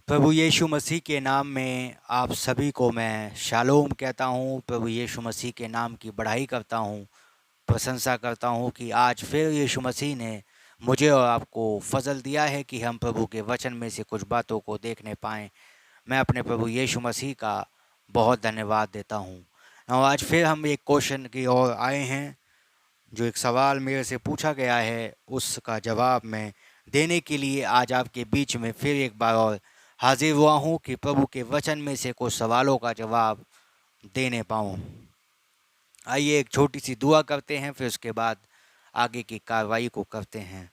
प्रभु यीशु मसीह के नाम में आप सभी को मैं शालोम कहता हूँ। प्रभु यीशु मसीह के नाम की बढ़ाई करता हूँ, प्रशंसा करता हूँ कि आज फिर यीशु मसीह ने मुझे और आपको फजल दिया है कि हम प्रभु के वचन में से कुछ बातों को देखने पाएँ। मैं अपने प्रभु यीशु मसीह का बहुत धन्यवाद देता हूँ। और आज फिर हम एक क्वेश्चन की ओर आए हैं, जो एक सवाल मेरे से पूछा गया है, उसका जवाब मैं देने के लिए आज आपके बीच में फिर एक बार और हाजिर हुआ हूँ कि प्रभु के वचन में से कुछ सवालों का जवाब देने पाऊँ। आइए एक छोटी सी दुआ करते हैं, फिर उसके बाद आगे की कार्रवाई को करते हैं।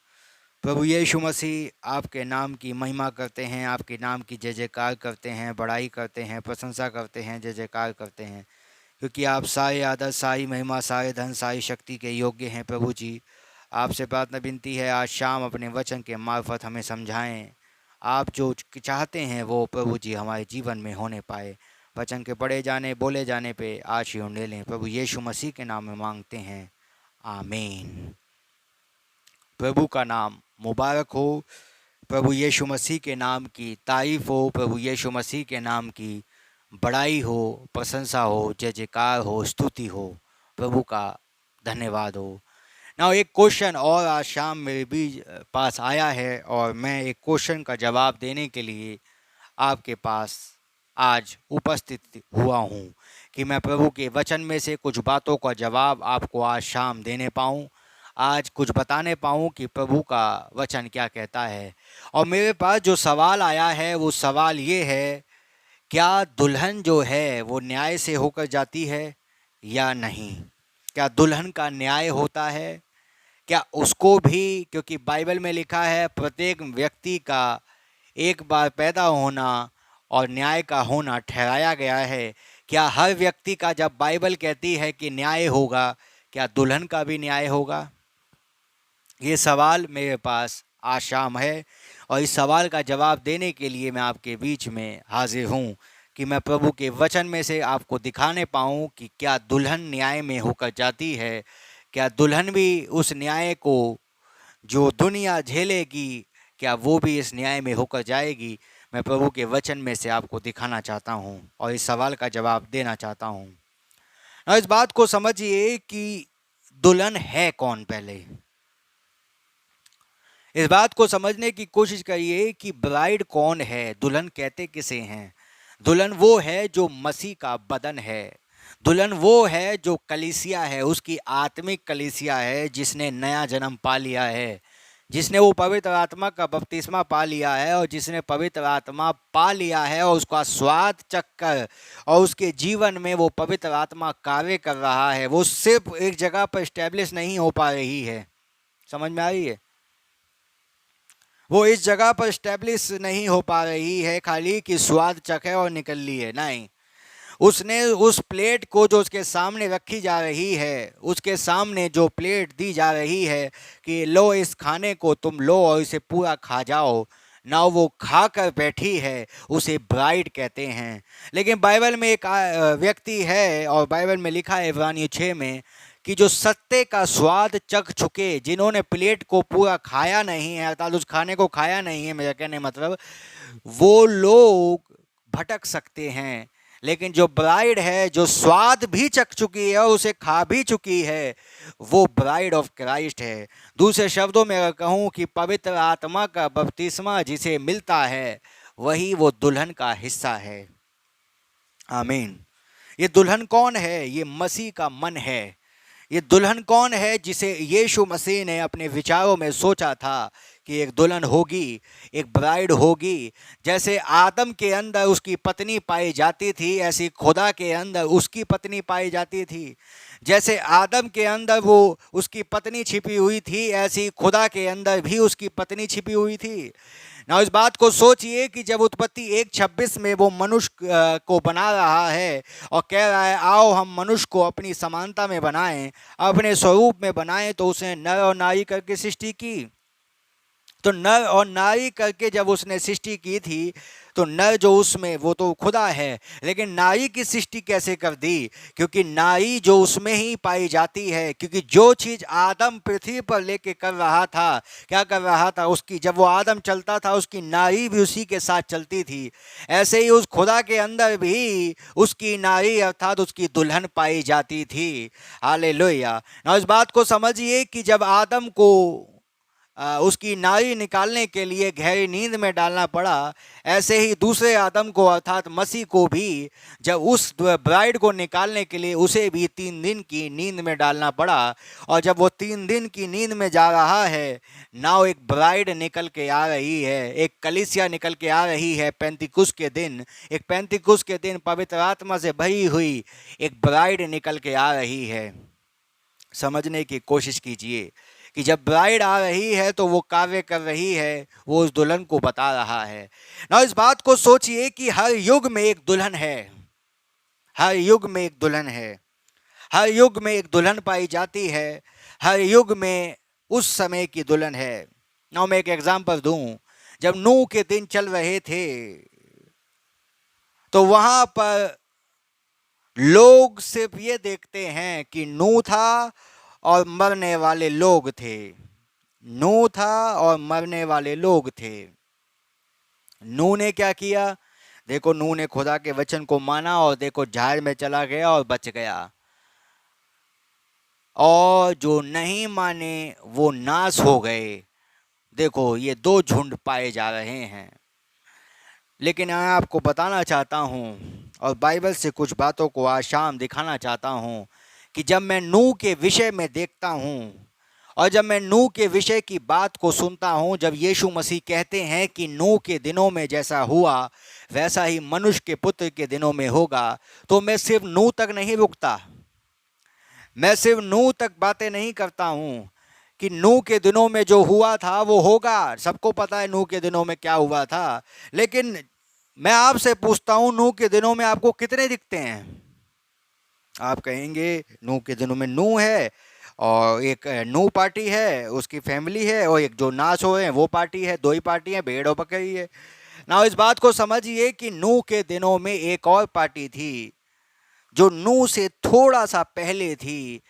प्रभु यीशु मसीह, आपके नाम की महिमा करते हैं, आपके नाम की जय जयकार करते हैं, बड़ाई करते हैं, प्रशंसा करते हैं, जय जयकार करते हैं, क्योंकि आप सारे आदर, सारी महिमा, सारे धन, सारी शक्ति के योग्य हैं। प्रभु जी, आपसे प्रार्थना विनती है, आज शाम अपने वचन के मार्फत हमें समझाएं। आप जो चाहते हैं वो प्रभु जी हमारे जीवन में होने पाए। वचन के पढ़े जाने, बोले जाने पे आशीर्वाद ले लें। प्रभु यीशु मसीह के नाम में मांगते हैं, आमीन। प्रभु का नाम मुबारक हो। प्रभु यीशु मसीह के नाम की तारीफ हो। प्रभु यीशु मसीह के नाम की बड़ाई हो, प्रशंसा हो, जय जयकार हो, स्तुति हो। प्रभु का धन्यवाद हो। ना एक क्वेश्चन और आज शाम मेरे भी पास आया है, और मैं एक क्वेश्चन का जवाब देने के लिए आपके पास आज उपस्थित हुआ हूँ कि मैं प्रभु के वचन में से कुछ बातों का जवाब आपको आज शाम देने पाऊँ, आज कुछ बताने पाऊँ कि प्रभु का वचन क्या कहता है। और मेरे पास जो सवाल आया है वो सवाल ये है, क्या दुल्हन जो है वो न्याय से होकर जाती है या नहीं? क्या दुल्हन का न्याय होता है? क्या उसको भी, क्योंकि बाइबल में लिखा है प्रत्येक व्यक्ति का एक बार पैदा होना और न्याय का होना ठहराया गया है। क्या हर व्यक्ति का, जब बाइबल कहती है कि न्याय होगा, क्या दुल्हन का भी न्याय होगा? ये सवाल मेरे पास आज शाम है, और इस सवाल का जवाब देने के लिए मैं आपके बीच में हाजिर हूँ कि मैं प्रभु के वचन में से आपको दिखाने पाऊँ कि क्या दुल्हन न्याय में होकर जाती है, क्या दुल्हन भी उस न्याय को जो दुनिया झेलेगी, क्या वो भी इस न्याय में होकर जाएगी? मैं प्रभु के वचन में से आपको दिखाना चाहता हूँ और इस सवाल का जवाब देना चाहता हूँ। और इस बात को समझिए कि दुल्हन है कौन। पहले इस बात को समझने की कोशिश करिए कि ब्राइड कौन है, दुल्हन कहते किसे हैं। दुल्हन वो है जो मसीह का बदन है। दुल्हन वो है जो कलीसिया है, उसकी आत्मिक कलीसिया है, जिसने नया जन्म पा लिया है, जिसने वो पवित्र आत्मा का बपतिस्मा पा लिया है, और जिसने पवित्र आत्मा पा लिया है और उसका स्वाद चखकर और उसके जीवन में वो पवित्र आत्मा कार्य कर रहा है। वो सिर्फ एक जगह पर स्टैब्लिश नहीं हो पा रही है। समझ में आ रही है? वो इस जगह पर स्टैब्लिश नहीं हो पा रही है खाली कि स्वाद चखे और निकल ली है, नहीं। उसने उस प्लेट को जो उसके सामने रखी जा रही है, उसके सामने जो प्लेट दी जा रही है कि लो इस खाने को तुम लो और इसे पूरा खा जाओ, ना वो खा कर बैठी है, उसे ब्राइड कहते हैं। लेकिन बाइबल में एक व्यक्ति है, और बाइबल में लिखा है इब्रानियों 6 में कि जो सत्य का स्वाद चख चुके, जिन्होंने प्लेट को पूरा खाया नहीं है, अर्थात उस खाने को खाया नहीं है, मेरा कहने मतलब वो लोग भटक सकते हैं। लेकिन जो ब्राइड है, जो स्वाद भी चख चुकी है और उसे खा भी चुकी है, वो ब्राइड ऑफ क्राइस्ट है। दूसरे शब्दों में अगर कहूँ कि पवित्र आत्मा का बपतिस्मा जिसे मिलता है, वही वो दुल्हन का हिस्सा है। आमीन। ये दुल्हन कौन है? ये मसीह का मन है। ये दुल्हन कौन है? जिसे यीशु मसीह ने अपने विचारों में सोचा था कि एक दुल्हन होगी, एक ब्राइड होगी। जैसे आदम के अंदर उसकी पत्नी पाई जाती थी, ऐसी खुदा के अंदर उसकी पत्नी पाई जाती थी। जैसे आदम के अंदर वो उसकी पत्नी छिपी हुई थी, ऐसी खुदा के अंदर भी उसकी पत्नी छिपी हुई थी ना। इस बात को सोचिए कि जब उत्पत्ति 1:26 में वो मनुष्य को बना रहा है और कह रहा है आओ हम मनुष्य को अपनी समानता में बनाएं, अपने स्वरूप में बनाएं, तो उसने नर और नारी करके सृष्टि की। तो नर और नारी करके जब उसने सृष्टि की थी तो नर जो उसमें वो तो खुदा है, लेकिन नारी की सृष्टि कैसे कर दी? क्योंकि नारी जो उसमें ही पाई जाती है। क्योंकि जो चीज आदम पृथ्वी पर लेके कर रहा था, क्या कर रहा था, उसकी जब वो आदम चलता था उसकी नारी भी उसी के साथ चलती थी। ऐसे ही उस खुदा के अंदर भी उसकी नारी अर्थात उसकी दुल्हन पाई जाती थी। हालेलुया। ना इस बात को समझिए कि जब आदम को उसकी नारी निकालने के लिए गहरी नींद में डालना पड़ा, ऐसे ही दूसरे आदम को अर्थात मसीह को भी जब उस ब्राइड को निकालने के लिए उसे भी 3 दिन की नींद में डालना पड़ा। और जब वो 3 दिन की नींद में जा रहा है, नाउ एक ब्राइड निकल के आ रही है, एक कलीसिया निकल के आ रही है। पेंतिकुस्त के दिन, एक पेंतिकुस्त के दिन पवित्र आत्मा से भरी हुई एक ब्राइड निकल के आ रही है। समझने की कोशिश कीजिए कि जब ब्राइड आ रही है तो वो कार्य कर रही है, वो उस दुल्हन को बता रहा है ना। इस बात को सोचिए कि हर युग में एक दुल्हन है, हर युग में एक दुल्हन है, हर युग में एक दुल्हन पाई जाती है, हर युग में उस समय की दुल्हन है ना। मैं एक एग्जांपल दूं, जब नूह के दिन चल रहे थे तो वहां पर लोग सिर्फ ये देखते हैं कि नूह था और मरने वाले लोग थे, नूह था और मरने वाले लोग थे। नूह ने क्या किया? देखो, नूह ने खुदा के वचन को माना और देखो जहाज में चला गया और बच गया। और जो नहीं माने वो नाश हो गए। देखो, ये 2 झुंड पाए जा रहे हैं। लेकिन मैं आपको बताना चाहता हूँ और बाइबल से कुछ बातों को आज शाम दिखाना चाहता हूँ कि जब मैं नूह के विषय में देखता हूँ और जब मैं नूह के विषय की बात को सुनता हूँ, जब यीशु मसीह कहते हैं कि नूह के दिनों में जैसा हुआ वैसा ही मनुष्य के पुत्र के दिनों में होगा, तो मैं सिर्फ नूह तक नहीं रुकता, मैं सिर्फ नूह तक बातें नहीं करता हूँ कि नूह के दिनों में जो हुआ था वो होगा। सबको पता है नूह के दिनों में क्या हुआ था। लेकिन मैं आपसे पूछता हूँ, नूह के दिनों में आपको कितने दिखते हैं? आप कहेंगे नूह के दिनों में नूह है और एक नूह पार्टी है, उसकी फैमिली है, और एक जो नाश हो हैं वो पार्टी है। 2 ही पार्टी है, भेड़ और बकरी है ना। इस बात को समझिए कि नूह के दिनों में एक और पार्टी थी जो नूह से थोड़ा सा पहले थी,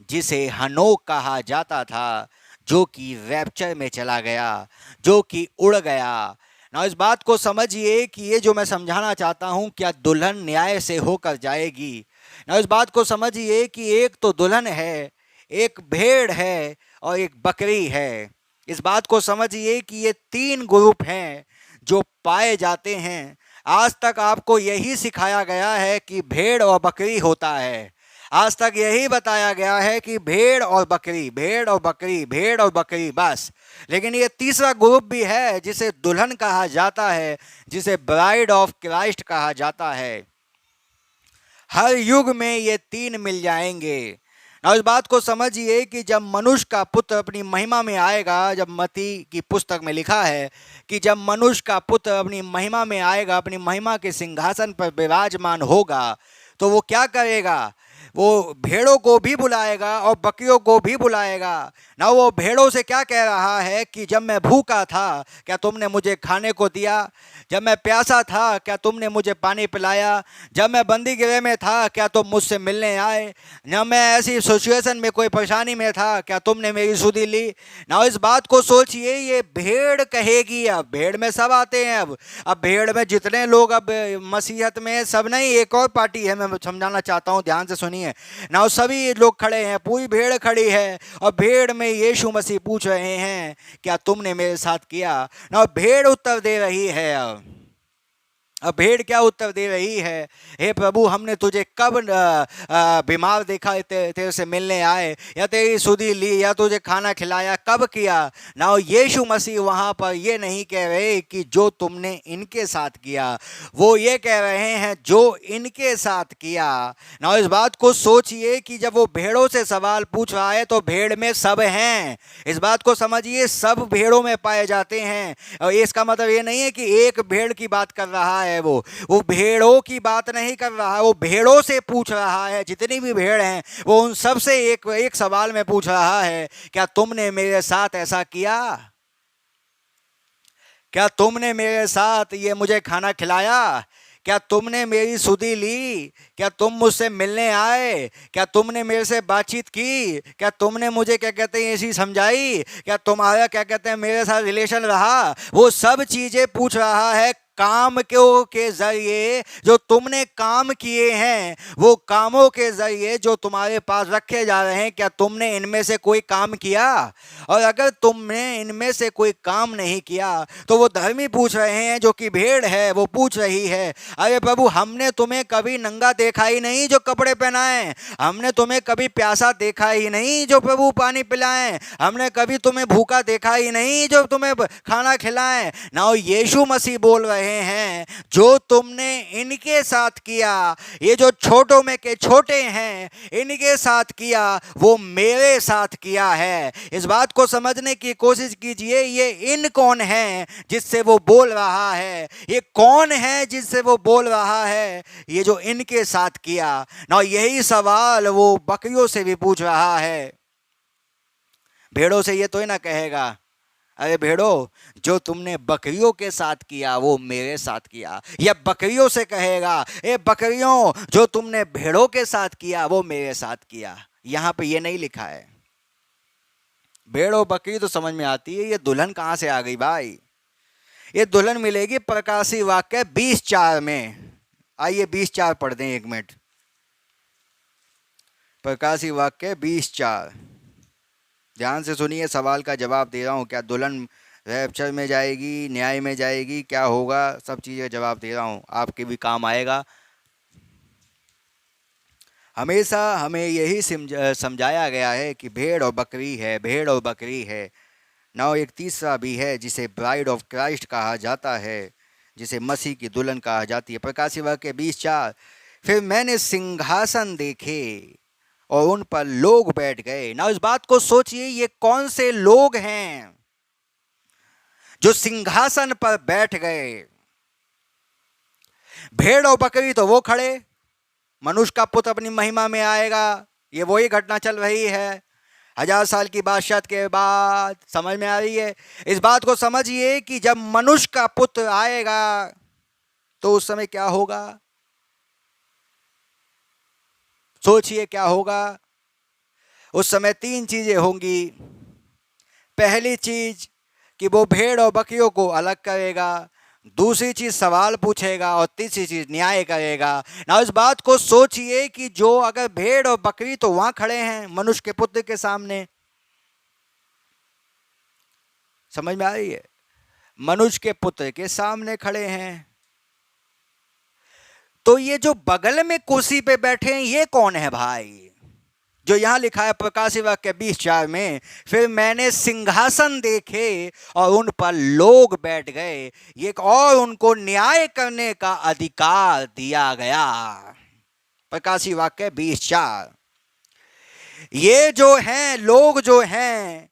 जिसे हनोक कहा जाता था, जो कि रैप्चर में चला गया, जो कि उड़ गया ना। इस बात को समझिए कि ये जो मैं समझाना चाहता हूँ, क्या दुल्हन न्याय से होकर जाएगी ना। इस बात को समझिए कि एक तो दुल्हन है, एक भेड़ है और एक बकरी है। इस बात को समझिए कि ये 3 ग्रुप हैं जो पाए जाते हैं। आज तक आपको यही सिखाया गया है कि भेड़ और बकरी होता है। आज तक यही बताया गया है कि भेड़ और बकरी, भेड़ और बकरी, भेड़ और बकरी, बस। लेकिन ये तीसरा ग्रुप भी है जिसे दुल्हन कहा जाता है, जिसे ब्राइड ऑफ क्राइस्ट कहा जाता है। हर युग में ये 3 मिल जाएंगे। और इस बात को समझिए कि जब मनुष्य का पुत्र अपनी महिमा में आएगा, जब मत्ती की पुस्तक में लिखा है कि जब मनुष्य का पुत्र अपनी महिमा में आएगा, अपनी महिमा के सिंहासन पर विराजमान होगा, तो वो क्या करेगा? वो भेड़ों को भी बुलाएगा और बकरियों को भी बुलाएगा ना। वो भेड़ों से क्या कह रहा है कि जब मैं भूखा था क्या तुमने मुझे खाने को दिया, जब मैं प्यासा था क्या तुमने मुझे पानी पिलाया, जब मैं बंदी गृह में था क्या तुम मुझसे मिलने आए, जब मैं ऐसी सिचुएशन में कोई परेशानी में था क्या तुमने मेरी सुधि ली ना। इस बात को सोचिए, ये भेड़ कहेगी। अब भेड़ में सब आते हैं। अब भेड़ में जितने लोग अब मसीहत में, सब नहीं, एक और पार्टी है, मैं समझाना चाहता हूँ, ध्यान से सुनिए ना। सभी लोग खड़े हैं, पूरी भेड़ खड़ी है और भेड़ में यीशु मसीह पूछ रहे हैं क्या तुमने मेरे साथ किया ना। भेड़ उत्तर दे रही है। अब भेड़ क्या उत्तर दे रही है? हे प्रभु, हमने तुझे कब बीमार देखा तेरे से मिलने आए, या तेरी सुधि ली, या तुझे खाना खिलाया, कब किया ना। यीशु मसीह वहाँ पर ये नहीं कह रहे कि जो तुमने इनके साथ किया, वो ये कह रहे हैं जो इनके साथ किया ना। इस बात को सोचिए कि जब वो भेड़ों से सवाल पूछ रहा है तो भेड़ में सब हैं। इस बात को समझिए, सब भेड़ों में पाए जाते हैं। और इसका मतलब ये नहीं है कि एक भेड़ की बात कर रहा है, वो भेड़ों की बात नहीं कर रहा है, वो भेड़ों से पूछ रहा है। जितनी भी भेड़ हैं वो उन सब से एक सवाल में पूछ रहा है, क्या तुमने मेरे साथ ऐसा किया क्या तुमने मेरे साथ ये मुझे खाना खिलाया? क्या तुमने मेरी सुधि ली? क्या तुम मुझसे मिलने आए? क्या तुमने मेरे से बातचीत की? क्या तुमने मुझे क्या कहते हैं ऐसी समझाई? क्या तुम्हारा क्या कहते हैं मेरे साथ रिलेशन रहा? वो सब चीजें पूछ रहा है काम के जरिए जो तुमने काम किए हैं, वो कामों के जरिए जो तुम्हारे पास रखे जा रहे हैं, क्या तुमने इनमें से कोई काम किया? और अगर तुमने इनमें से कोई काम नहीं किया तो वो धर्मी पूछ रहे हैं, जो कि भेड़ है वो पूछ रही है, अरे प्रभु हमने तुम्हें कभी नंगा देखा ही नहीं जो कपड़े पहनाए, हमने तुम्हें कभी प्यासा देखा ही नहीं जो प्रभु पानी पिलाएं, हमने कभी तुम्हें भूखा देखा ही नहीं जो तुम्हें खाना खिलाएं। ना यीशु मसीह बोल रहे हैं जो तुमने इनके साथ किया, ये जो छोटों में के छोटे हैं इनके साथ किया, वो मेरे साथ किया है। इस बात को समझने की कोशिश कीजिए, ये इन कौन है जिससे वो बोल रहा है? ये कौन है जिससे वो बोल रहा है? ये जो इनके साथ किया ना, यही सवाल वो बकरियों से भी पूछ रहा है। भेड़ों से ये तो ही ना कहेगा अरे भेड़ो जो तुमने बकरियों के साथ किया वो मेरे साथ किया, या बकरियों से कहेगा ए बकरियों जो तुमने भेड़ों के साथ किया वो मेरे साथ किया। यहां पे ये नहीं लिखा है। भेड़ और बकरी तो समझ में आती है, ये दुल्हन कहां से आ गई भाई? ये दुल्हन मिलेगी प्रकाशी वाक्य 20:4 में। आइए 20:4 पढ़ दें, 1 मिनट। प्रकाशी वाक्य 20:4, ध्यान से सुनिए, सवाल का जवाब दे रहा हूँ। क्या दुल्हन रैप्चर में जाएगी, न्याय में जाएगी, क्या होगा, सब चीज़ें जवाब दे रहा हूँ, आपके भी काम आएगा। हमेशा हमें यही समझाया गया है कि भेड़ और बकरी है, भेड़ और बकरी है। ना एक तीसरा भी है जिसे ब्राइड ऑफ क्राइस्ट कहा जाता है, जिसे मसीह की दुल्हन कहा जाती है। प्रकाशी वाक्य 20:4, फिर मैंने सिंहासन देखे और उन पर लोग बैठ गए। ना इस बात को सोचिए, ये कौन से लोग हैं जो सिंहासन पर बैठ गए? भेड़ और बकरी तो वो खड़े, मनुष्य का पुत्र अपनी महिमा में आएगा, ये वही घटना चल रही है 1000 साल की बादशाहत के बाद। समझ में आ रही है? इस बात को समझिए कि जब मनुष्य का पुत्र आएगा तो उस समय क्या होगा? सोचिए क्या होगा उस समय। 3 चीजें होंगी। पहली चीज कि वो भेड़ और बकरियों को अलग करेगा, दूसरी चीज सवाल पूछेगा, और तीसरी चीज न्याय करेगा। ना इस बात को सोचिए कि जो अगर भेड़ और बकरी तो वहां खड़े हैं मनुष्य के पुत्र के सामने, समझ में आ रही है? मनुष्य के पुत्र के सामने खड़े हैं। तो ये जो बगल में कुर्सी पे बैठे हैं ये कौन है भाई? जो यहां लिखा है प्रकाशी वाक्य 20:4 में, फिर मैंने सिंहासन देखे और उन पर लोग बैठ गए, ये और उनको न्याय करने का अधिकार दिया गया। प्रकाशी वाक्य 20:4। ये जो हैं लोग जो हैं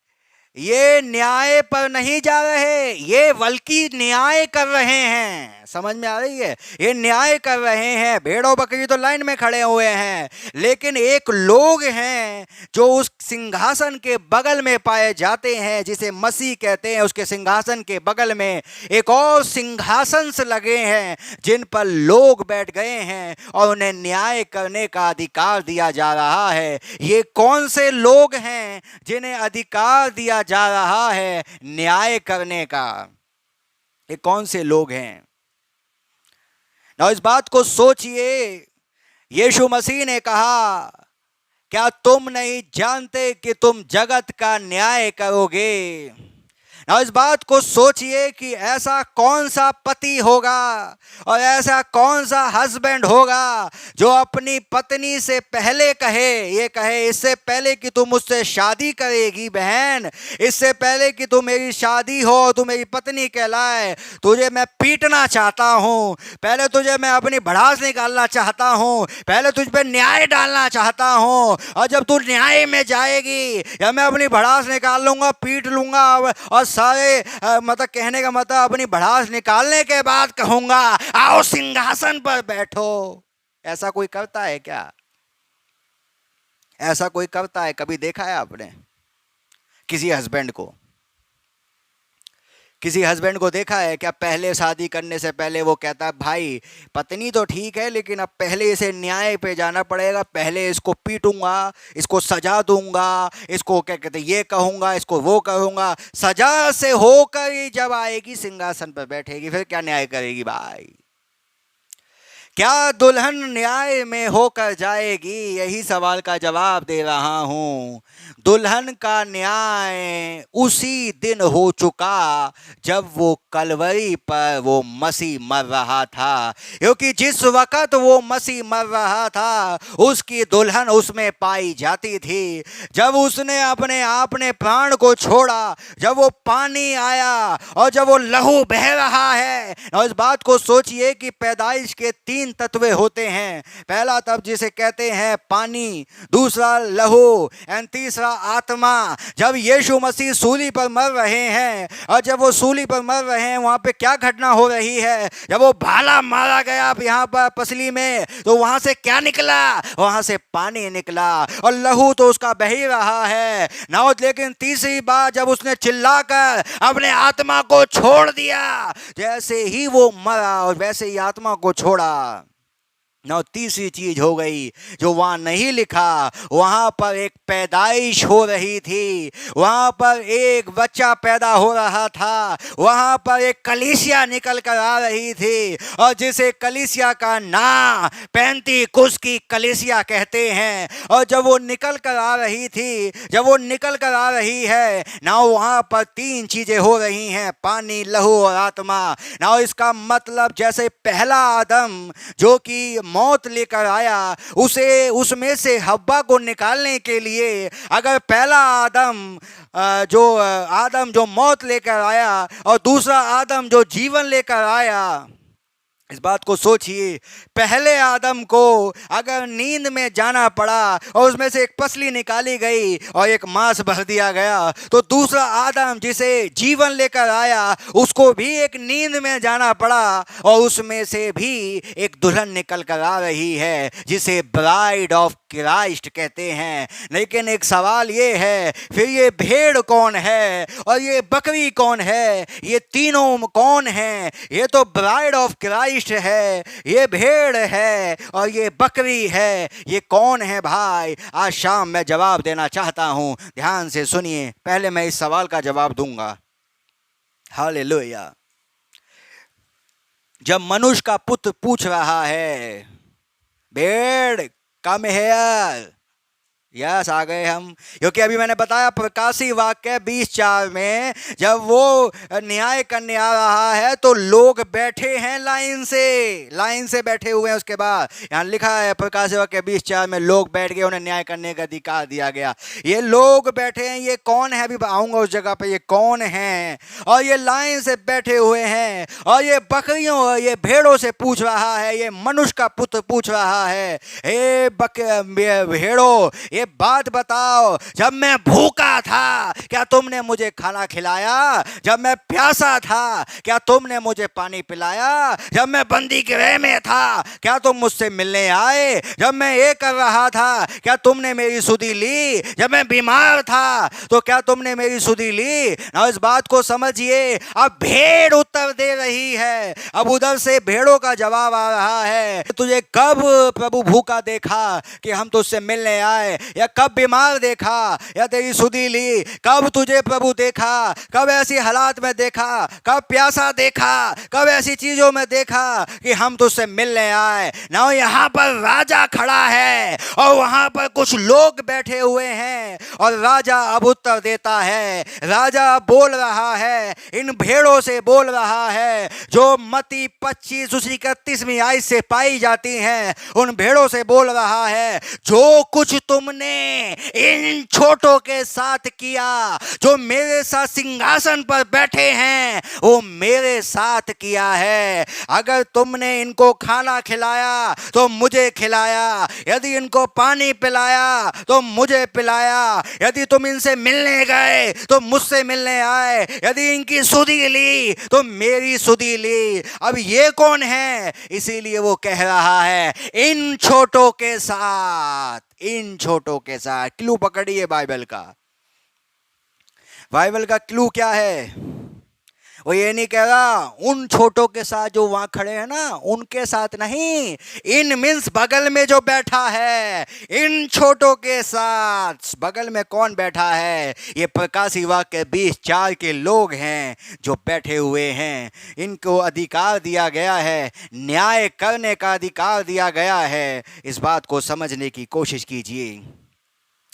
ये न्याय पर नहीं जा रहे, ये बल्कि न्याय कर रहे हैं। समझ में आ रही है? ये न्याय कर रहे हैं। भेड़ और बकरी तो लाइन में खड़े हुए हैं, लेकिन एक लोग हैं जो उस सिंहासन के बगल में पाए जाते हैं, जिसे मसीह कहते हैं। उसके सिंहासन के बगल में एक और सिंहासन से लगे हैं जिन पर लोग बैठ गए हैं और उन्हें न्याय करने का अधिकार दिया जा रहा है। ये कौन से लोग हैं जिन्हें अधिकार दिया जा रहा है न्याय करने का? ये कौन से लोग हैं? ना इस बात को सोचिए, यीशु मसीह ने कहा क्या तुम नहीं जानते कि तुम जगत का न्याय करोगे? ना इस बात को सोचिए कि ऐसा कौन सा पति होगा और ऐसा कौन सा हस्बैंड होगा जो अपनी पत्नी से पहले कहे, ये कहे इससे पहले कि तुम मुझसे शादी करेगी बहन, इससे पहले कि तुम मेरी शादी हो, तुम मेरी पत्नी कहलाए, तुझे मैं पीटना चाहता हूँ, पहले तुझे मैं अपनी भड़ास निकालना चाहता हूँ, पहले तुझ पे न्याय डालना चाहता हूँ, और जब तू न्याय में जाएगी या मैं अपनी भड़ास निकाल लूंगा, पीट लूंगा, और सारे मतलब कहने का मतलब अपनी भड़ास निकालने के बाद कहूंगा आओ सिंहासन पर बैठो। ऐसा कोई करता है क्या? ऐसा कोई करता है? कभी देखा है आपने किसी हस्बैंड को? किसी हस्बैंड को देखा है क्या, पहले शादी करने से पहले वो कहता है भाई पत्नी तो ठीक है लेकिन अब पहले इसे न्याय पे जाना पड़ेगा, पहले इसको पीटूंगा, इसको सजा दूंगा, इसको क्या कहते ये कहूंगा, इसको वो कहूंगा, सजा से होकर ही जब आएगी सिंहासन पर बैठेगी फिर क्या न्याय करेगी भाई। क्या दुल्हन न्याय में होकर जाएगी, यही सवाल का जवाब दे रहा हूं। दुल्हन का न्याय उसी दिन हो चुका जब वो कलवरी पर वो मसीह मर रहा था, क्योंकि जिस वक्त वो मसीह मर रहा था उसकी दुल्हन उसमें पाई जाती थी। जब उसने अपने आपने प्राण को छोड़ा, जब वो पानी आया और जब वो लहू बह रहा है, और इस बात को सोचिए कि पैदाइश के 3 तत्व होते हैं। पहला तत्व जिसे कहते हैं पानी, दूसरा लहू एंड तीसरा आत्मा। जब यीशु मसीह सूली पर मर रहे हैं और जब वो सूली पर मर रहे हैं वहां पे क्या घटना हो रही है, जब वो भाला मारा गया यहाँ पर पसली में तो वहां से क्या निकला, वहां से पानी निकला और लहू तो उसका बह ही रहा है ना। लेकिन तीसरी बार जब उसने चिल्लाकर अपने आत्मा को छोड़ दिया, जैसे ही वो मरा और वैसे ही आत्मा को छोड़ा ना, तीसरी चीज हो गई जो वहां नहीं लिखा, वहां पर एक पैदाइश हो रही थी, वहां पर एक बच्चा पैदा हो रहा था, वहां पर एक कलीसिया निकल कर आ रही थी और जिसे कलीसिया का नाम पेंतीकुस्त की कलीसिया कहते हैं। और जब वो निकल कर आ रही थी, जब वो निकल कर आ रही है ना, वहां पर 3 चीजें हो रही हैं, पानी, लहू और आत्मा ना। इसका मतलब जैसे पहला आदम जो कि मौत लेकर आया, उसे उसमें से हव्वा को निकालने के लिए अगर पहला आदम जो मौत लेकर आया और दूसरा आदम जो जीवन लेकर आया, इस बात को सोचिए, पहले आदम को अगर नींद में जाना पड़ा और उसमें से एक पसली निकाली गई और एक मांस भर दिया गया, तो दूसरा आदम जिसे जीवन लेकर आया उसको भी एक नींद में जाना पड़ा और उसमें से भी एक दुल्हन निकल कर आ रही है जिसे ब्राइड ऑफ क्राइस्ट कहते हैं। लेकिन एक सवाल ये है, फिर ये भेड़ कौन है और ये बकरी कौन है, ये तीनों कौन हैं? ये तो ब्राइड ऑफ क्राइस्ट है, ये भेड़ है और ये बकरी है, ये कौन है भाई? आज शाम मैं जवाब देना चाहता हूं, ध्यान से सुनिए। पहले मैं इस सवाल का जवाब दूंगा। हालेलुया। जब मनुष्य का पुत्र पूछ रहा है, भेड़ कम हेयर, यस आ गए हम, क्योंकि अभी मैंने बताया प्रकाशी वाक्य 20:4 में जब वो न्याय करने आ रहा है तो लोग बैठे हैं लाइन से बैठे हुए हैं। उसके बाद यहाँ लिखा है प्रकाशी वाक्य 20:4 में लोग बैठ गए, उन्हें न्याय करने का अधिकार दिया गया। ये लोग बैठे हैं, ये कौन है? अभी आऊंगा उस जगह पे, ये कौन है? और ये लाइन से बैठे हुए हैं और ये बकरियों, ये भेड़ों से पूछ रहा है, ये मनुष्य का पुत्र पूछ रहा है, हे भेड़ों ये बात बताओ, जब मैं भूखा था क्या तुमने मुझे खाना खिलाया? जब मैं प्यासा था क्या तुमने मुझे पानी पिलाया? जब मैं बंदी गृह में था क्या तुम मुझसे मिलने आए? जब मैं ये कर रहा था क्या तुमने मेरी सुधि ली? जब मैं बीमार था तो क्या तुमने मेरी सुधि ली? ना इस बात को समझिए। अब भेड़ उत्तर दे रही है, अब उधर से भेड़ों का जवाब आ रहा है, तुझे कब प्रभु भूखा देखा कि हम तुझसे मिलने आए, या कब बीमार देखा या तेरी सुधि ली? कब तुझे प्रभु देखा? कब ऐसी हालात में देखा? कब प्यासा देखा? कब ऐसी चीजों में देखा कि हम तुझसे मिलने आए? ना यहाँ पर राजा खड़ा है और वहां पर कुछ लोग बैठे हुए हैं और राजा अब उत्तर देता है। राजा बोल रहा है, इन भेड़ों से बोल रहा है जो मत्ती 25:31 आयत से पाई जाती हैं, उन भेड़ों से बोल रहा है, जो कुछ तुमने इन छोटों के साथ किया, जो मेरे साथ सिंहासन पर बैठे हैं, वो मेरे साथ किया है। अगर तुमने इनको खाना खिलाया तो मुझे खिलाया, यदि इनको पानी पिलाया तो मुझे पिलाया, यदि तुम इनसे मिलने गए तो मुझसे मिलने आए, यदि इनकी सुधि ली तो मेरी सुधि ली। अब ये कौन है? इसीलिए वो कह रहा है इन छोटों के साथ, इन छोटों के साथ। क्लू पकड़िए बाइबल का। बाइबल का क्लू क्या है? वो ये नहीं कह रहा उन छोटों के साथ जो वहां खड़े हैं ना उनके साथ नहीं, इन मीन्स बगल में जो बैठा है, इन छोटों के साथ। बगल में कौन बैठा है? ये प्रकाश युवा के 20 के लोग हैं जो बैठे हुए हैं। इनको अधिकार दिया गया है, न्याय करने का अधिकार दिया गया है। इस बात को समझने की कोशिश कीजिए।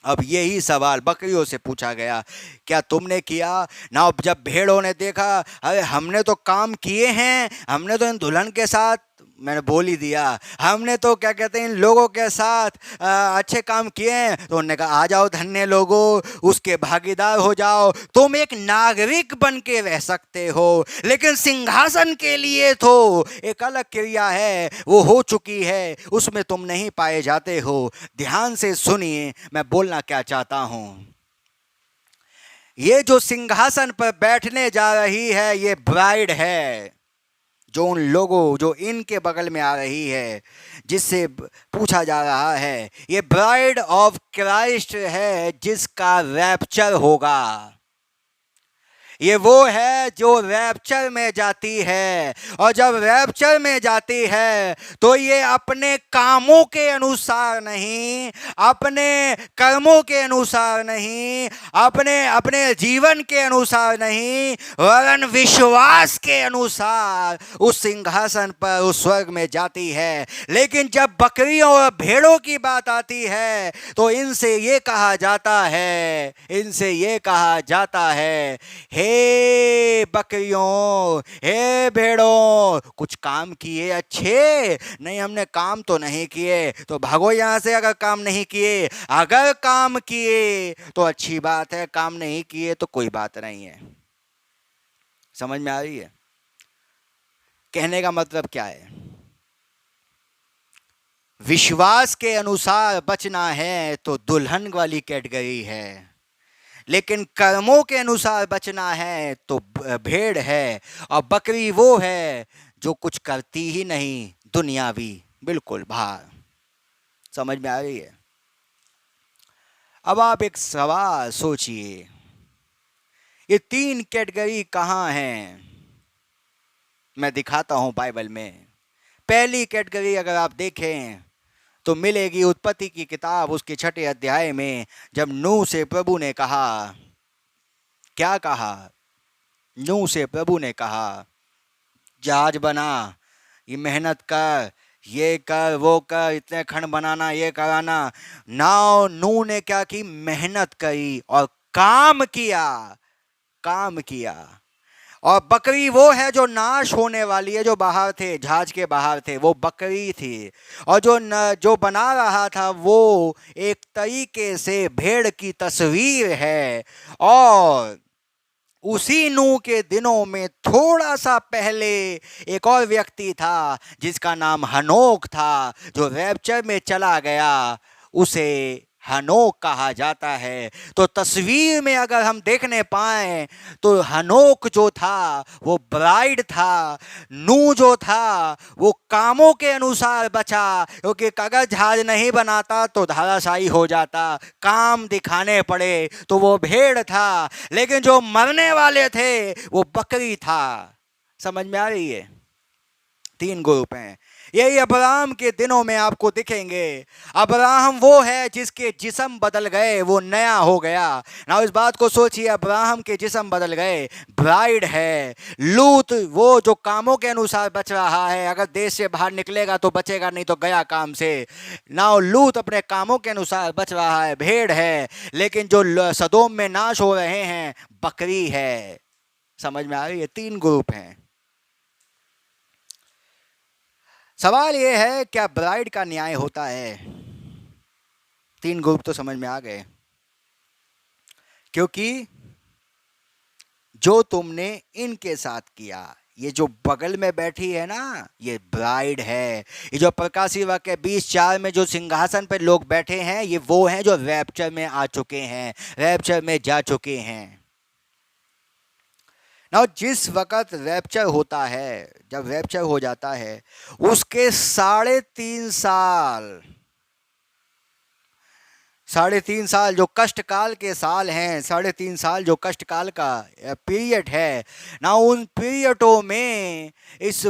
अब यही सवाल बकरियों से पूछा गया, क्या तुमने किया ना? अब जब भेड़ों ने देखा, अरे हमने तो काम किए हैं, हमने तो इन दुल्हन के साथ, मैंने बोल ही दिया, हमने तो क्या कहते हैं इन लोगों के साथ अच्छे काम किए हैं। तो उन्होंने कहा आ जाओ धन्य लोगों, उसके भागीदार हो जाओ। तुम एक नागरिक बन के रह सकते हो, लेकिन सिंहासन के लिए तो एक अलग क्रिया है, वो हो चुकी है, उसमें तुम नहीं पाए जाते हो। ध्यान से सुनिए मैं बोलना क्या चाहता हूं। ये जो सिंहासन पर बैठने जा रही है ये ब्राइड है, जो उन लोगों जो इनके बगल में आ रही है, जिससे पूछा जा रहा है, ये ब्राइड ऑफ क्राइस्ट है जिसका रैप्चर होगा। ये वो है जो रैप्चर में जाती है, और जब रैप्चर में जाती है तो ये अपने कामों के अनुसार नहीं, अपने कर्मों के अनुसार नहीं, अपने अपने जीवन के अनुसार नहीं, वरन विश्वास के अनुसार उस सिंहासन पर, उस स्वर्ग में जाती है। लेकिन जब बकरियों और भेड़ों की बात आती है तो इनसे ये कहा जाता है, इनसे ये कहा जाता है, हे बकरियों, हे भेड़ों, कुछ काम किए अच्छे? नहीं, हमने काम तो नहीं किए। तो भागो यहां से अगर काम नहीं किए। अगर काम किए तो अच्छी बात है, काम नहीं किए तो कोई बात नहीं है। समझ में आ रही है? कहने का मतलब क्या है? विश्वास के अनुसार बचना है तो दुल्हन वाली कैटेगरी है, लेकिन कर्मों के अनुसार बचना है तो भेड़ है, और बकरी वो है जो कुछ करती ही नहीं, दुनियावी, बिल्कुल बाहर। समझ में आ रही है? अब आप एक सवाल सोचिए, ये 3 कैटेगरी कहाँ हैं? मैं दिखाता हूं बाइबल में। पहली कैटेगरी अगर आप देखें तो मिलेगी उत्पत्ति की किताब उसके 6 अध्याय में, जब नूह से प्रभु ने कहा, क्या कहा? नूह से प्रभु ने कहा जहाज बना, ये मेहनत कर, ये कर, वो कर, इतने खंड बनाना, ये कराना। नाउ नूह ने क्या की? मेहनत करी और काम किया, काम किया। और बकरी वो है जो नाश होने वाली है, जो बाहर थे, जहाज के बाहर थे, वो बकरी थी। और जो बना रहा था वो एक तरीके से भेड़ की तस्वीर है। और उसी नूह के दिनों में थोड़ा सा पहले एक और व्यक्ति था जिसका नाम हनोक था, जो रैप्चर में चला गया, उसे हनोक कहा जाता है। तो तस्वीर में अगर हम देखने पाए तो हनोक जो था वो ब्राइड था, नूह जो था वो कामों के अनुसार बचा, क्योंकि अगर जहाज नहीं बनाता तो धराशायी हो जाता, काम दिखाने पड़े, तो वो भेड़ था। लेकिन जो मरने वाले थे वो बकरी था। समझ में आ रही है? 3 ग्रुप हैं। यही अब्राहम के दिनों में आपको दिखेंगे। अब्राहम वो है जिसके जिस्म बदल गए, वो नया हो गया ना। इस बात को सोचिए, अब्राहम के जिस्म बदल गए, ब्राइड है। लूत वो जो कामों के अनुसार बच रहा है, अगर देश से बाहर निकलेगा तो बचेगा, नहीं तो गया काम से ना। लूत अपने कामों के अनुसार बच रहा है, भेड़ है। लेकिन जो सदोम में नाश हो रहे हैं, बकरी है। समझ में आ रही है? 3 ग्रुप हैं। सवाल यह है, क्या ब्राइड का न्याय होता है? 3 ग्रुप तो समझ में आ गए, क्योंकि जो तुमने इनके साथ किया, ये जो बगल में बैठी है ना, ये ब्राइड है। ये जो प्रकाशी वाक्य 20:4 में जो सिंहासन पर लोग बैठे हैं, ये वो हैं जो रैप्चर में आ चुके हैं, रैप्चर में जा चुके हैं ना। जिस वक्त रैप्चर होता है, जब रैप्चर हो जाता है, उसके 3.5 साल 3.5 साल जो कष्ट काल के साल हैं, 3.5 साल जो कष्ट काल का पीरियड है ना, उन पीरियडों में इस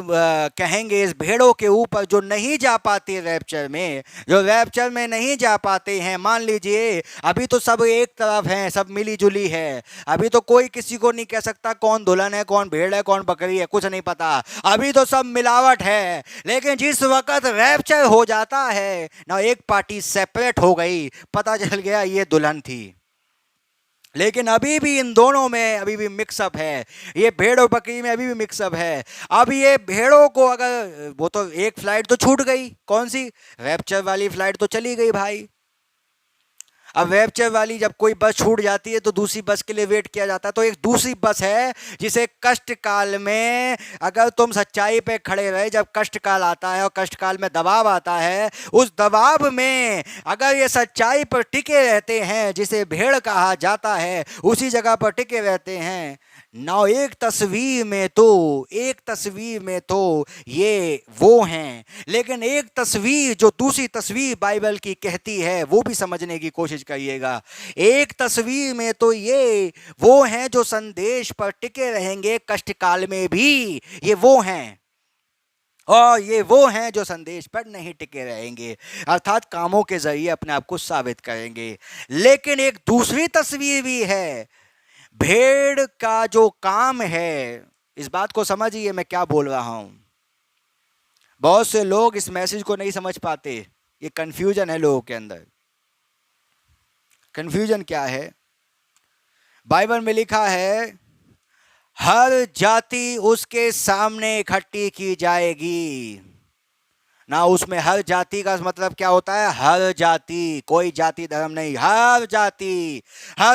कहेंगे इस भेड़ों के ऊपर जो नहीं जा पाते रैप्चर में, जो रैप्चर में नहीं जा पाते हैं, मान लीजिए अभी तो सब एक तरफ हैं, सब मिली जुली है, अभी तो कोई किसी को नहीं कह सकता कौन दुल्हन है, कौन भेड़ है, कौन बकरी है, कुछ नहीं पता, अभी तो सब मिलावट है। लेकिन जिस वक्त रैप्चर हो जाता है ना, एक पार्टी सेपरेट हो गई, पता चल गया ये दुल्हन थी। लेकिन अभी भी इन दोनों में अभी भी मिक्सअप है, ये भेड़ और बकरी में अभी भी मिक्सअप है। अब ये भेड़ों को अगर वो तो एक फ्लाइट तो छूट गई, कौन सी, रैप्चर वाली फ्लाइट तो चली गई भाई। अब रैप्चर वाली जब कोई बस छूट जाती है तो दूसरी बस के लिए वेट किया जाता है, तो एक दूसरी बस है जिसे कष्ट काल में अगर तुम सच्चाई पे खड़े रहे, जब कष्ट काल आता है और कष्ट काल में दबाव आता है, उस दबाव में अगर ये सच्चाई पर टिके रहते हैं, जिसे भेड़ कहा जाता है, उसी जगह पर टिके रहते हैं ना, एक तस्वीर में तो ये वो हैं। लेकिन एक तस्वीर जो दूसरी तस्वीर बाइबल की कहती है वो भी समझने की कोशिश करिएगा। एक तस्वीर में तो ये वो हैं जो संदेश पर टिके रहेंगे कष्ट काल में भी, ये वो हैं, और ये वो हैं जो संदेश पर नहीं टिके रहेंगे, अर्थात कामों के जरिए अपने आप को साबित करेंगे। लेकिन एक दूसरी तस्वीर भी है, भेड़ का जो काम है, इस बात को समझिए मैं क्या बोल रहा हूं। बहुत से लोग इस मैसेज को नहीं समझ पाते, ये कंफ्यूजन है लोगों के अंदर। कंफ्यूजन क्या है, बाइबल में लिखा है हर जाति उसके सामने इकट्ठी की जाएगी ना, उसमें हर जाति का मतलब क्या होता है, हर जाति, कोई जाति धर्म नहीं, हर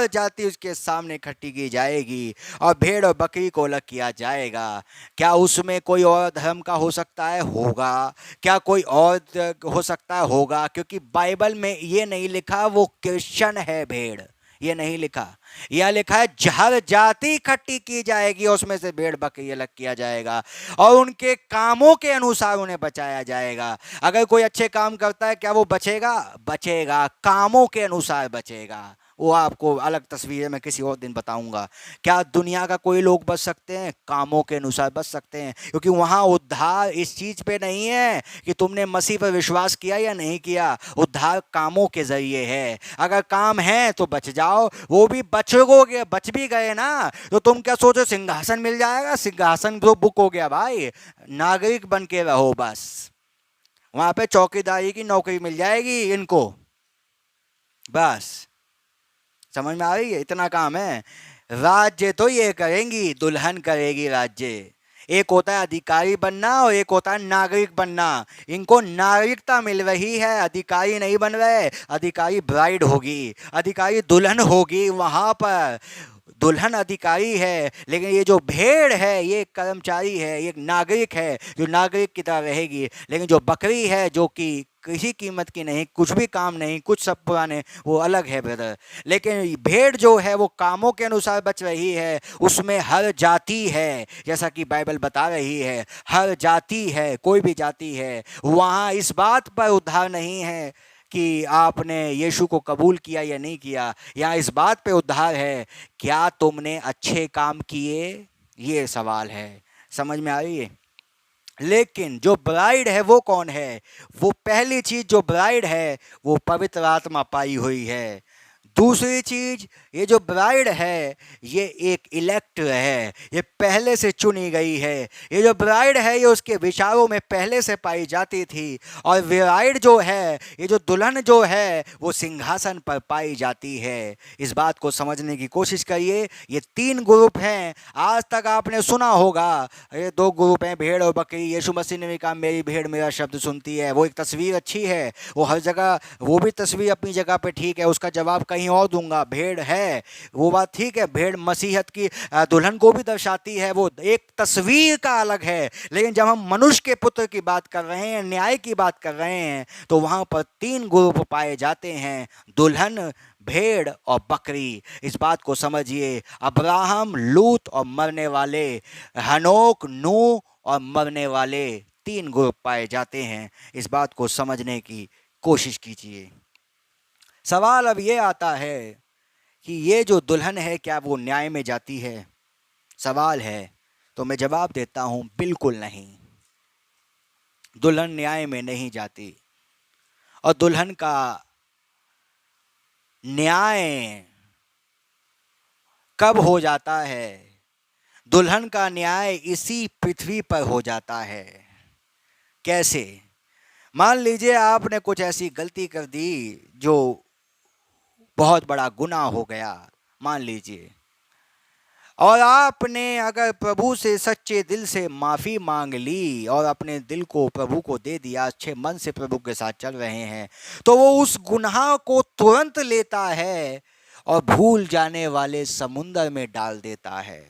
जाति उसके सामने इकट्ठी की जाएगी और भेड़ और बकरी को अलग किया जाएगा। क्या उसमें कोई और धर्म का हो सकता है, होगा, क्या कोई और हो सकता है, होगा, क्योंकि बाइबल में ये नहीं लिखा वो क्रिश्चियन है भेड़, ये नहीं लिखा, यह लिखा है हर जाति इकट्ठी की जाएगी, उसमें से भेड़ बकरी अलग किया जाएगा और उनके कामों के अनुसार उन्हें बचाया जाएगा। अगर कोई अच्छे काम करता है क्या वो बचेगा, कामों के अनुसार बचेगा। वो आपको अलग तस्वीरें मैं किसी और दिन बताऊंगा। क्या दुनिया का कोई लोग बच सकते हैं, कामों के अनुसार बच सकते हैं, क्योंकि वहां उद्धार इस चीज पे नहीं है कि तुमने मसीह पर विश्वास किया या नहीं किया, उद्धार कामों के जरिए है। अगर काम है तो बच जाओ, वो भी बचोगे, बच भी गए ना तो तुम क्या सोचो सिंहासन मिल जाएगा, सिंहासन तो बुक हो गया भाई, नागरिक बन के रहो बस, वहां पे चौकीदारी की नौकरी मिल जाएगी इनको, बस। समझ में आ रही है, इतना काम है। राज्य तो ये करेंगी, दुल्हन करेगी राज्य। एक होता है अधिकारी बनना और एक होता है नागरिक बनना। इनको नागरिकता मिल रही है, अधिकारी नहीं बन रहे, अधिकारी ब्राइड होगी, अधिकारी दुल्हन होगी, वहां पर दुल्हन अधिकारी है, लेकिन ये जो भेड़ है ये कर्मचारी है, ये नागरिक है जो नागरिक की तरह रहेगी। लेकिन जो बकरी है जो कि किसी कीमत की नहीं, कुछ भी काम नहीं, कुछ सब पुराने, वो अलग है ब्रदर। लेकिन भेड़ जो है वो कामों के अनुसार बच रही है, उसमें हर जाति है, जैसा कि बाइबल बता रही है, हर जाति है, कोई भी जाति है। वहाँ इस बात पर उद्धार नहीं है कि आपने यीशु को कबूल किया या नहीं किया, यहाँ इस बात पे उद्धार है क्या तुमने अच्छे काम किए, ये सवाल है। समझ में आ रही है। लेकिन जो ब्राइड है वो कौन है, वो पहली चीज जो ब्राइड है वो पवित्र आत्मा पाई हुई है। दूसरी चीज, ये जो ब्राइड है ये एक इलेक्ट है, ये पहले से चुनी गई है। ये जो ब्राइड है ये उसके विचारों में पहले से पाई जाती थी, और ब्राइड जो है, ये जो दुल्हन जो है वो सिंहासन पर पाई जाती है। इस बात को समझने की कोशिश करिए। ये 3 ग्रुप हैं, आज तक आपने सुना होगा, ये 2 ग्रुप हैं, भेड़ और बकरी। यीशु मसीह ने भी कहा मेरी भेड़ मेरा शब्द सुनती है। वो एक तस्वीर अच्छी है, वो हर जगह, वो भी तस्वीर अपनी जगह पे ठीक है, उसका जवाब कहीं और दूंगा। भेड़ है वो बात ठीक है, भेड़ मसीहत की दुल्हन को भी दर्शाती है, वो एक तस्वीर का अलग है। लेकिन जब हम मनुष्य के पुत्र की बात कर रहे हैं, न्याय की बात कर रहे हैं, तो वहां पर 3 ग्रुप पाए जाते हैं, दुल्हन, भेड़ और बकरी। इस बात को समझिए। अब्राहम, लूत और मरने वाले, हनोक, नूह और मरने वाले, 3 ग्रुप पाए जाते हैं। इस बात को समझने की कोशिश कीजिए। सवाल अब ये आता है कि ये जो दुल्हन है क्या वो न्याय में जाती है? सवाल है। तो मैं जवाब देता हूं, बिल्कुल नहीं। दुल्हन न्याय में नहीं जाती। और दुल्हन का न्याय कब हो जाता है? दुल्हन का न्याय इसी पृथ्वी पर हो जाता है। कैसे? मान लीजिए आपने कुछ ऐसी गलती कर दी जो बहुत बड़ा गुनाह हो गया, मान लीजिए, और आपने अगर प्रभु से सच्चे दिल से माफ़ी मांग ली और अपने दिल को प्रभु को दे दिया, अच्छे मन से प्रभु के साथ चल रहे हैं, तो वो उस गुनाह को तुरंत लेता है और भूल जाने वाले समुंदर में डाल देता है।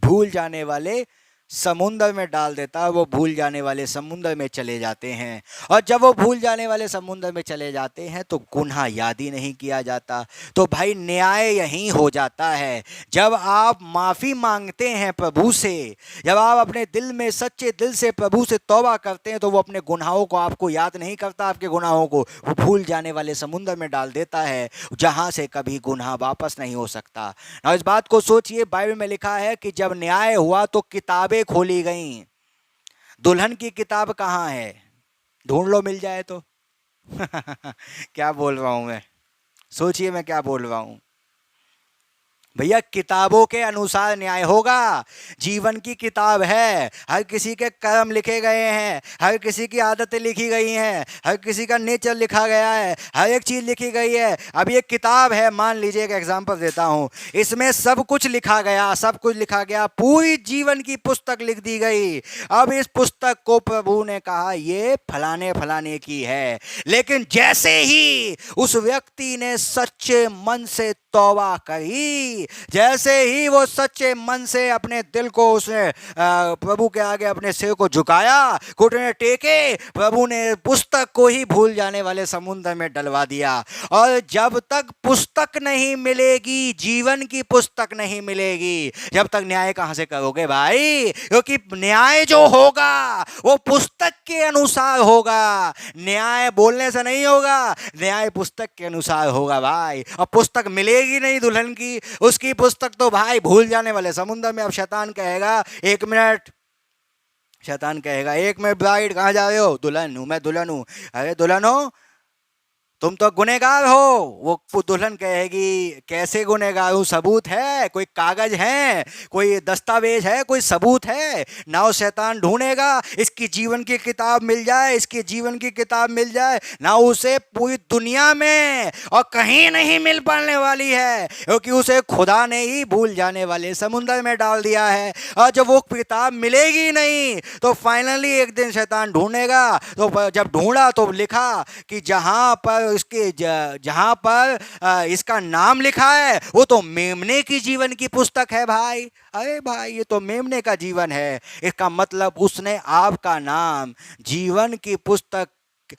भूल जाने वाले समुंदर में डाल देता है। वो भूल जाने वाले समुंदर में चले जाते हैं। और जब वो भूल जाने वाले समुंदर में चले जाते हैं तो गुनाह याद ही नहीं किया जाता। तो भाई न्याय यहीं हो जाता है। जब आप माफ़ी मांगते हैं प्रभु से, जब आप अपने दिल में सच्चे दिल से प्रभु से तौबा करते हैं, तो वो अपने गुनाहों को आपको याद नहीं करता। आपके गुनाहों को वो भूल जाने वाले समुंदर में डाल देता है, जहाँ से कभी गुनाह वापस नहीं हो सकता। और इस बात को सोचिए, बाइबल में लिखा है कि जब न्याय हुआ तो किताबें खोली गईं। दुल्हन की किताब कहाँ है? ढूंढ लो, मिल जाए तो। क्या बोल रहा हूं मैं? सोचिए मैं क्या बोल रहा हूं। भैया किताबों के अनुसार न्याय होगा। जीवन की किताब है, हर किसी के कर्म लिखे गए हैं, हर किसी की आदतें लिखी गई हैं, हर किसी का नेचर लिखा गया है, हर एक चीज़ लिखी गई है। अब ये किताब है, मान लीजिए एक एग्जांपल देता हूँ, इसमें सब कुछ लिखा गया, सब कुछ लिखा गया, पूरी जीवन की पुस्तक लिख दी गई। अब इस पुस्तक को प्रभु ने कहा ये फलाने फलाने की है, लेकिन जैसे ही उस व्यक्ति ने सच्चे मन से तौबा करी, जैसे ही वो सच्चे मन से अपने दिल को उसने प्रभु के आगे अपने सिर को झुकाया, घुटने टेके, प्रभु ने पुस्तक को ही भूल जाने वाले समुद्र में डलवा दिया। और जब तक पुस्तक नहीं मिलेगी, जीवन की पुस्तक नहीं मिलेगी, जब तक न्याय कहां से करोगे भाई? क्योंकि न्याय जो होगा वो पुस्तक के अनुसार होगा। न्याय बोलने से नहीं होगा, न्याय पुस्तक के अनुसार होगा भाई। और पुस्तक मिलेगी नहीं दुल्हन की, उसकी पुस्तक तो भाई भूल जाने वाले समुद्र में। अब शैतान कहेगा एक मिनट, शैतान कहेगा एक मिनट ब्राइड कहाँ जा रहे हो? दुल्हन हूं मैं, दुल्हन हूं। अरे दुल्हन हो, तुम तो गुनहगार हो। वो दुल्हन कहेगी कैसे गुनहगार हूं? सबूत है? कोई कागज है, कोई दस्तावेज है, कोई सबूत है? ना वो शैतान ढूंढेगा, इसकी जीवन की किताब मिल जाए, इसकी जीवन की किताब मिल जाए, ना उसे पूरी दुनिया में और कहीं नहीं मिल पाने वाली है, क्योंकि उसे खुदा ने ही भूल जाने वाले समुद्र में डाल दिया है। और जब वो किताब मिलेगी नहीं तो फाइनली एक दिन शैतान ढूंढेगा। तो जब ढूंढा तो लिखा कि जहां पर जहां पर इसका नाम लिखा है वो तो मेमने की जीवन की पुस्तक है भाई। अरे भाई ये तो मेमने का जीवन है। इसका मतलब उसने आपका नाम जीवन की पुस्तक,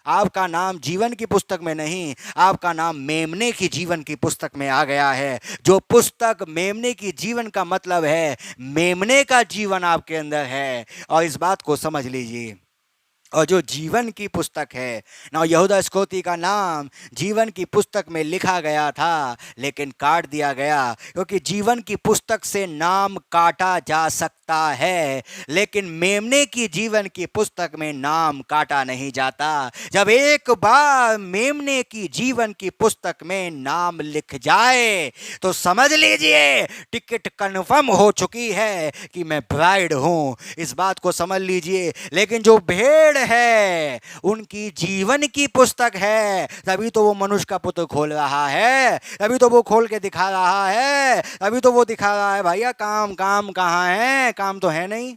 आपका नाम जीवन की पुस्तक में नहीं, आपका नाम मेमने की जीवन की पुस्तक में आ गया है। जो पुस्तक मेमने की जीवन का मतलब है, मेमने का जीवन आपके अंदर है। और इस बात को समझ लीजिए। और जो जीवन की पुस्तक है ना, यहूदा इस्करियोती का नाम जीवन की पुस्तक में लिखा गया था, लेकिन काट दिया गया, क्योंकि जीवन की पुस्तक से नाम काटा जा सकता है, लेकिन मेमने की जीवन की पुस्तक में नाम काटा नहीं जाता। जब एक बार मेमने की जीवन की पुस्तक में नाम लिख जाए तो समझ लीजिए टिकट कन्फर्म हो चुकी है कि मैं ब्राइड हूं। इस बात को समझ लीजिए। लेकिन जो भेड़ है उनकी जीवन की पुस्तक है, तभी तो वो मनुष्य का पुत्र खोल रहा है, तभी तो वो खोल के दिखा रहा है, तभी तो वो दिखा रहा है भैया काम काम कहाँ है, काम तो है नहीं।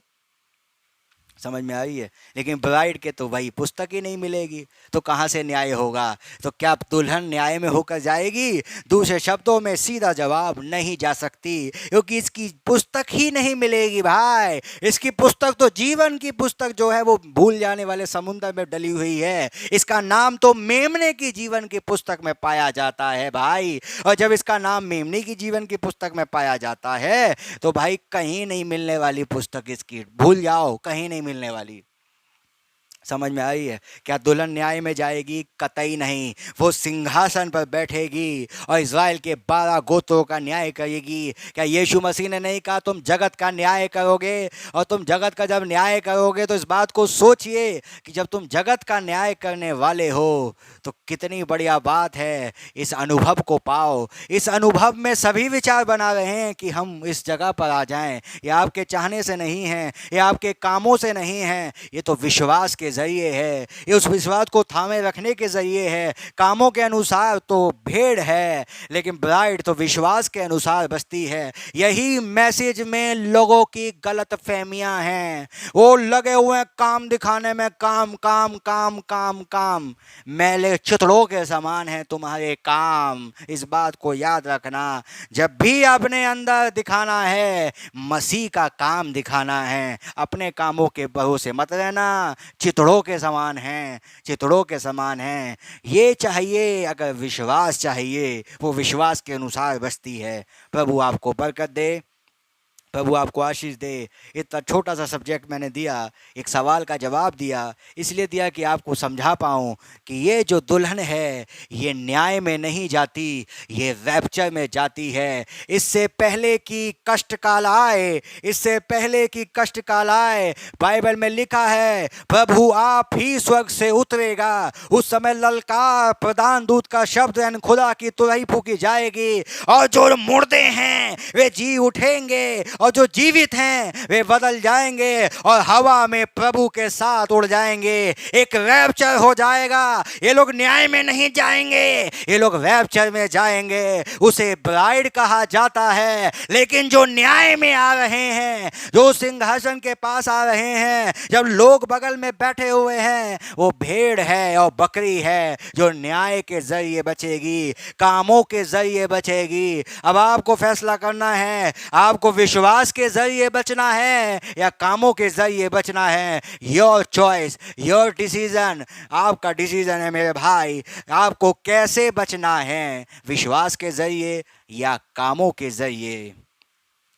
समझ में आ रही है? लेकिन ब्राइड के तो वही पुस्तक ही नहीं मिलेगी, तो कहाँ से न्याय होगा? तो क्या दुल्हन न्याय में होकर जाएगी? दूसरे शब्दों में सीधा जवाब, नहीं जा सकती, क्योंकि इसकी पुस्तक ही नहीं मिलेगी भाई। इसकी पुस्तक तो जीवन की पुस्तक जो है वो भूल जाने वाले समुद्र में डली हुई है। इसका नाम तो मेमने की जीवन की पुस्तक में पाया जाता है भाई। और जब इसका नाम मेमने की जीवन की पुस्तक में पाया जाता है तो भाई कहीं नहीं मिलने वाली पुस्तक इसकी, भूल जाओ, कहीं नहीं मिलने वाली। समझ में आई है? क्या दुल्हन न्याय में जाएगी? कतई नहीं। वो सिंहासन पर बैठेगी और इज़राइल के 12 गोत्रों का न्याय करेगी। क्या यीशु मसीह ने नहीं कहा तुम जगत का न्याय करोगे? और तुम जगत का जब न्याय करोगे तो इस बात को सोचिए कि जब तुम जगत का न्याय करने वाले हो तो कितनी बढ़िया बात है। इस अनुभव को पाओ। इस अनुभव में सभी विचार बना रहे हैं कि हम इस जगह पर आ जाएं। ये आपके चाहने से नहीं है, ये आपके कामों से नहीं है, ये तो विश्वास के जरिए है। ये उस विश्वास को थामे रखने के जरिए है। कामों के अनुसार तो भेड़ है, लेकिन ब्राइड तो विश्वास के अनुसार बसती है। यही मैसेज में लोगों की गलत फहमियां हैं। वो लगे हुए हैं काम दिखाने में, काम काम काम काम काम। मैले चितड़ों के समान है तुम्हारे काम। इस बात को याद रखना। जब भी अपने अंदर दिखाना है, मसीह का काम दिखाना है। अपने कामों के भरोसे मत रहना। चितड़ों के समान हैं, चितड़ों के समान हैं। ये चाहिए, अगर विश्वास चाहिए, वो विश्वास के अनुसार बसती है। प्रभु आपको बरकत दे, प्रभु आपको आशीष दे। इतना छोटा सा सब्जेक्ट मैंने दिया, एक सवाल का जवाब दिया, इसलिए दिया कि आपको समझा पाऊँ कि ये जो दुल्हन है ये न्याय में नहीं जाती, ये रैप्चर में जाती है। इससे पहले कि कष्ट काल आए, इससे पहले कि कष्ट काल आए, बाइबल में लिखा है प्रभु आप ही स्वर्ग से उतरेगा। उस समय ललकार, प्रधान दूत का शब्द यानी खुदा की तुरही फूकी जाएगी और जो मुर्दे हैं वे जी उठेंगे और जो जीवित हैं वे बदल जाएंगे और हवा में प्रभु के साथ उड़ जाएंगे। एक रैप्चर हो जाएगा। ये लोग न्याय में नहीं जाएंगे, ये लोग रैप्चर में जाएंगे। उसे ब्राइड कहा जाता है। लेकिन जो न्याय में आ रहे हैं, जो सिंहासन के पास आ रहे हैं, जब लोग बगल में बैठे हुए हैं, वो भेड़ है और बकरी है जो न्याय के जरिए बचेगी, कामों के जरिए बचेगी। अब आपको फैसला करना है, आपको विश्वास के जरिए बचना है या कामों के जरिए बचना है। Your choice, your decision. आपका डिसीजन है मेरे भाई, आपको कैसे बचना है, विश्वास के जरिए या कामों के जरिए,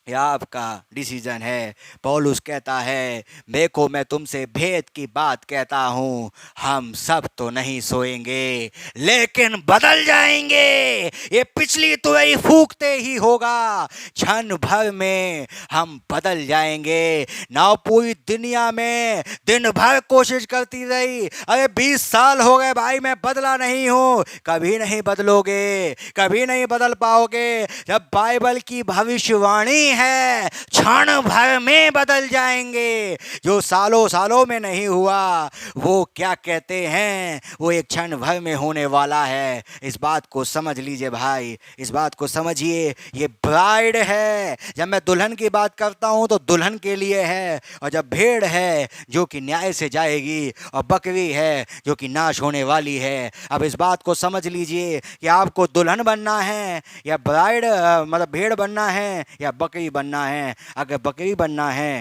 यह आपका डिसीजन है। पौलुस कहता है देखो मैं तुमसे भेद की बात कहता हूँ, हम सब तो नहीं सोएंगे लेकिन बदल जाएंगे। ये पिछली तुरही फूकते ही होगा, क्षण भर में हम बदल जाएंगे। ना पूरी दुनिया में दिन भर कोशिश करती रही, अरे 20 साल हो गए भाई मैं बदला नहीं हूँ। कभी नहीं बदलोगे, कभी नहीं बदल पाओगे। जब बाइबल की भविष्यवाणी है क्षण भर में बदल जाएंगे। जो सालों सालों में नहीं हुआ वो क्या कहते हैं, वो एक क्षण भर में होने वाला है। इस बात को समझ लीजिए भाई, इस बात को समझिए। ये ब्राइड है। जब मैं दुल्हन की बात करता हूँ तो दुल्हन के लिए है, और जब भेड़ है जो कि न्याय से जाएगी, और बकरी है जो कि नाश होने वाली है। अब इस बात को समझ लीजिए कि आपको दुल्हन बनना है या ब्राइड मतलब भेड़ बनना है या बकरी बनना है। अगर बकरी बनना है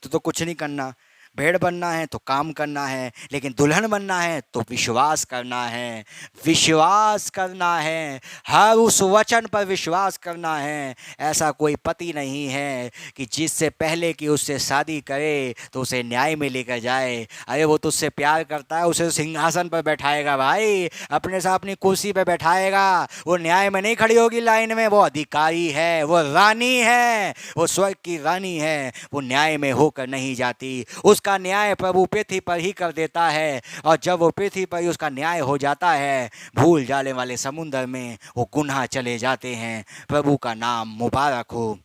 तो कुछ नहीं करना, भेड़ बनना है तो काम करना है, लेकिन दुल्हन बनना है तो विश्वास करना है, विश्वास करना है, हर उस वचन पर विश्वास करना है। ऐसा कोई पति नहीं है कि जिससे पहले कि उससे शादी करे तो उसे न्याय में लेकर जाए। अरे वो तुझसे प्यार करता है, उसे सिंहासन पर बैठाएगा भाई, अपने साथ अपनी कुर्सी पर बैठाएगा। वो न्याय में नहीं खड़ी होगी लाइन में, वो अधिकारी है, वो रानी है, वो स्वर्ग की रानी है। वो न्याय में होकर नहीं जाती, उसका न्याय प्रभु पृथ्वी पर ही कर देता है। और जब वो पृथ्वी पर ही उसका न्याय हो जाता है, भूल जाने वाले समुद्र में वो गुनाह चले जाते हैं। प्रभु का नाम मुबारक हो,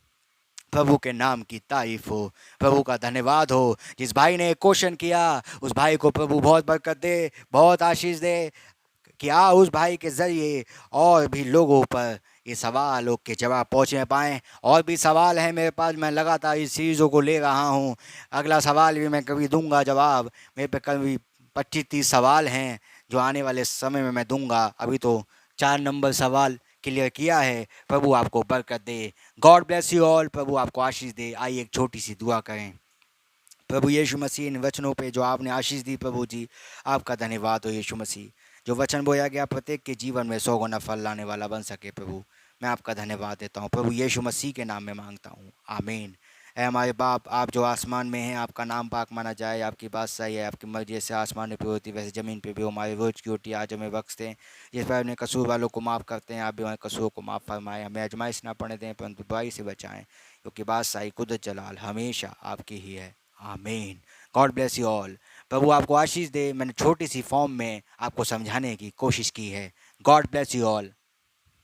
प्रभु के नाम की तारीफ हो, प्रभु का धन्यवाद हो। जिस भाई ने क्वेश्चन किया उस भाई को प्रभु बहुत बरकत दे, बहुत आशीष दे। कि उस भाई के ज़रिए और भी लोगों पर ये सवालों के जवाब पहुँचने पाएँ। और भी सवाल हैं मेरे पास, मैं लगातार इस चीज़ों को ले रहा हूँ। अगला सवाल भी मैं कभी दूंगा जवाब। मेरे पे कभी 25-30 सवाल हैं जो आने वाले समय में मैं दूंगा। अभी तो 4 नंबर सवाल क्लियर किया है। प्रभु आपको बरकत दे। God bless you all. प्रभु आपको आशीष दे। आइए एक छोटी सी दुआ करें। प्रभु यीशु मसीह, इन वचनों पे जो आपने आशीष दी प्रभु जी, आपका धन्यवाद हो यीशु मसीह। जो वचन बोया गया प्रत्येक के जीवन में 100 गुना फल लाने वाला बन सके प्रभु, मैं आपका धन्यवाद देता हूँ। प्रभु यीशु मसीह के नाम में मांगता हूँ, आमीन। ऐ हमारे बाप, आप जो आसमान में हैं, आपका नाम पाक माना जाए, आपकी बात सही है, आपकी मर्जी जैसे आसमान में भी होती वैसे ज़मीन पे भी हो। हमारे रोज़ की रोटी आज हमें बख्श दें, जिस पर अपने कसूर वालों को माफ़ करते हैं, आप भी हमारे कसूर को माफ़ फरमाएं। हमें आजमाइश ना पड़ने दें, परंतु बुराई से बचाएं, क्योंकि बादशाही कुदरत जलाल हमेशा आपकी ही है। आमीन। God bless you all. प्रभु आपको आशीष दे। मैंने छोटी सी फॉर्म में आपको समझाने की कोशिश की है। God bless you all.